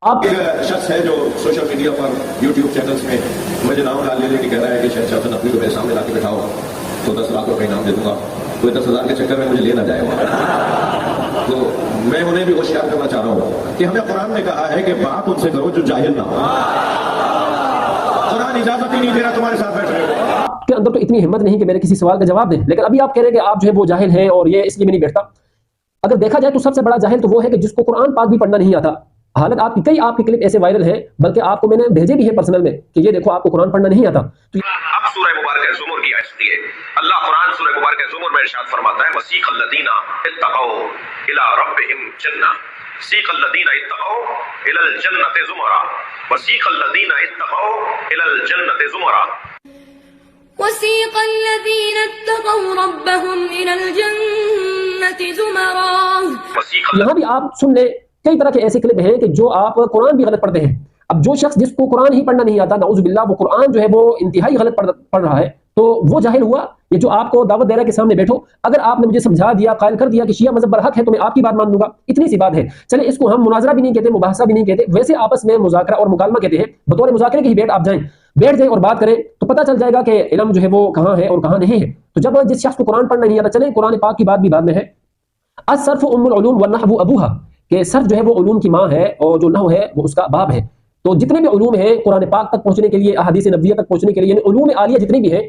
آپ ایک شخص ہے جو سوشل میڈیا پر یوٹیوب چینلز میں مجھے نام ڈال لے کہ کہہ رہا ہے کہ شہنشاہ حسن نقوی کو میرے سامنے لا کے بٹھاؤ تو 10 لاکھ روپے انعام دے دوں گا، کوئی 10,000 کے چکر میں مجھے لینا جائے گا۔ تو میں انہیں بھی ہوشیار کرنا چاہ رہا ہوں کہ ہمیں قرآن نے کہا ہے کہ بات ان سے کرو جو جاہل نہ ہو۔ قرآن اجازت ہی نہیں دے رہا تمہارے ساتھ بیٹھ رہے ہو۔ آپ کے اندر تو اتنی ہمت نہیں کہ میرے کسی سوال کا جواب دیں، لیکن ابھی آپ کہہ رہے ہیں کہ آپ جو ہے وہ جاہل ہیں اور یہ اس لیے میں نہیں بیٹھتا۔ اگر دیکھا جائے تو سب سے بڑا جاہل تو وہ ہے کہ جس کو قرآن پاک بھی پڑھنا نہیں آتا۔ حالانکہ آپ کی کلپ ایسے وائرل ہیں، بلکہ آپ کو میں نے بھیجے بھی ہیں پرسنل میں کہ یہ دیکھو آپ کو قرآن پڑھنا نہیں آتا۔ اب سورہ مبارکہ زمر کی آیت ہے، اللہ قرآن سورہ مبارکہ زمر میں ارشاد فرماتا ہے وسیق الذین اتقوا الی ربہم جنہ، سیق الذین اتقوا الی الجنۃ زمرا، وسیق الذین اتقوا الی الجنۃ زمرا، وسيق الذين اتقوا ربهم إلى الجنة زمرا۔ یہاں بھی آپ سن لیں، کئی طرح کے ایسے کلپ ہیں کہ جو آپ قرآن بھی غلط پڑھتے ہیں۔ اب جو شخص جس کو قرآن ہی پڑھنا نہیں آتا، نعوذ باللہ، وہ قرآن جو ہے وہ انتہائی غلط پڑھ رہا ہے، تو وہ جاہل ہوا۔ یہ جو آپ کو دعوت دے رہا ہے کہ سامنے بیٹھو، اگر آپ نے مجھے سمجھا دیا، قائل کر دیا کہ شیعہ مذہب برحق ہے تو میں آپ کی بات مان لوں گا، اتنی سی بات ہے۔ چلے اس کو ہم مناظرہ بھی نہیں کہتے، مباحثہ بھی نہیں کہتے، ویسے آپس میں مذاکرہ اور مکالمہ کہتے ہیں۔ بطور مذاکرے کی ہی بیٹھ جائیں اور بات کریں تو پتہ چل جائے گا کہ علم جو ہے وہ کہاں ہے اور کہاں نہیں ہے۔ تو جب جس شخص کو قرآن پڑھنا نہیں آتا، چلیں قرآن پاک کی بات بھی بعد میں ہے۔ الصرف ام العلوم والنحو ابوہا، کہ صرف جو ہے وہ علوم کی ماں ہے اور جو نحو ہے وہ اس کا باپ ہے۔ تو جتنے بھی علوم ہیں قرآن پاک تک پہنچنے کے لیے، احادیث نبویہ تک پہنچنے کے لیے، یعنی علوم عالیہ جتنی بھی ہیں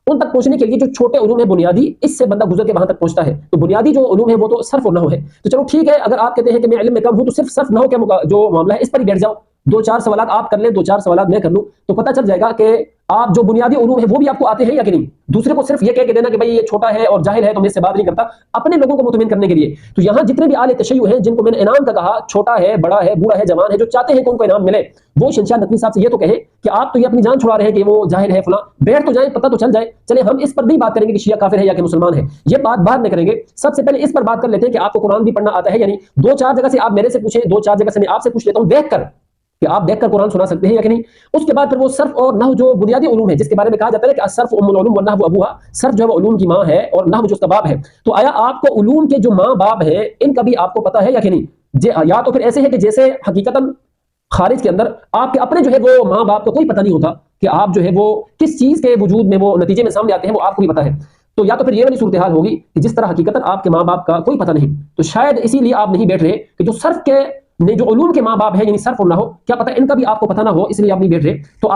ان تک پہنچنے کے لیے جو چھوٹے علوم ہیں بنیادی، اس سے بندہ گزر کے وہاں تک پہنچتا ہے۔ تو بنیادی جو علوم ہے وہ تو صرف اور نحو ہے۔ تو چلو ٹھیک ہے، اگر آپ کہتے ہیں کہ میں علم میں کم ہوں تو صرف نحو کا جو معاملہ ہے اس پر ہی بیٹھ جاؤ، 2-4 سوالات آپ کر لیں، 2-4 سوالات میں کر لوں، تو پتہ چل جائے گا کہ آپ جو بنیادی علوم ہے وہ بھی آپ کو آتے ہیں یا کہ نہیں۔ دوسرے کو صرف یہ کہہ کے دینا کہ بھائی یہ چھوٹا ہے اور جاہل ہے تو میں اس سے بات نہیں کرتا، اپنے لوگوں کو مطمئن کرنے کے لیے۔ تو یہاں جتنے بھی اعلی تشیع ہیں جن کو میں نے انعام کا کہا، چھوٹا ہے، بڑا ہے، بوڑھا ہے، جوان ہے، جو چاہتے ہیں کہ ان کو انعام ملے، وہ شہنشاہ نقوی صاحب سے یہ تو کہیں کہ آپ تو یہ اپنی جان چھڑا رہے ہیں کہ وہ جاہل ہے فلاں، بیٹھ تو جائیں، پتہ تو چل جائے۔ چلے ہم اس پر بھی بات کریں گے کہ شیعہ کافر ہے یا کہ مسلمان ہے، یہ بات بعد میں کریں گے۔ سب سے پہلے اس پر بات کر لیتے ہیں کہ آپ کو قرآن بھی پڑھنا آتا ہے یا نہیں۔ 2-4 جگہ سے آپ میرے سے پوچھیں، 2-4 جگہ سے میں آپ سے پوچھ لیتا ہوں دیکھ کر کہ آپ دیکھ کر قرآن سنا سکتے ہیں یا کہ نہیں۔ اس کے بعد پھر وہ صرف اور نحو جو بنیادی علوم ہے جس کے بارے میں کہا جاتا ہے کہ الصرف ام العلوم والنحو ابوہا، صرف جو ہے وہ علوم کی ماں ہے اور نحو جو اس کا باپ ہے۔ تو آیا آپ کو علوم کے جو ماں باپ ہیں ان کا بھی آپ کو پتہ ہے یا کہ نہیں؟ یا تو پھر ایسے ہے کہ جیسے حقیقتاً خارج کے اندر آپ کے اپنے جو ہے وہ ماں باپ کو کوئی پتہ نہیں ہوتا کہ آپ جو ہے وہ کس چیز کے وجود میں وہ نتیجے میں سامنے آتے ہیں، وہ آپ کو بھی پتہ ہے۔ تو یا تو پھر یہ والی صورتحال ہوگی کہ جس طرح حقیقتاً آپ کے ماں باپ کا کوئی پتہ نہیں، تو شاید اسی لیے آپ نہیں بیٹھ رہے کہ جو صرف کے جو علوم کے ماں باپ ہیں، یعنی صرف اور نحو، کیا پتہ ان کا بھی آپ کو پتہ نہ ہو، اس لیے آپ نہیں بیٹھ رہے۔ تو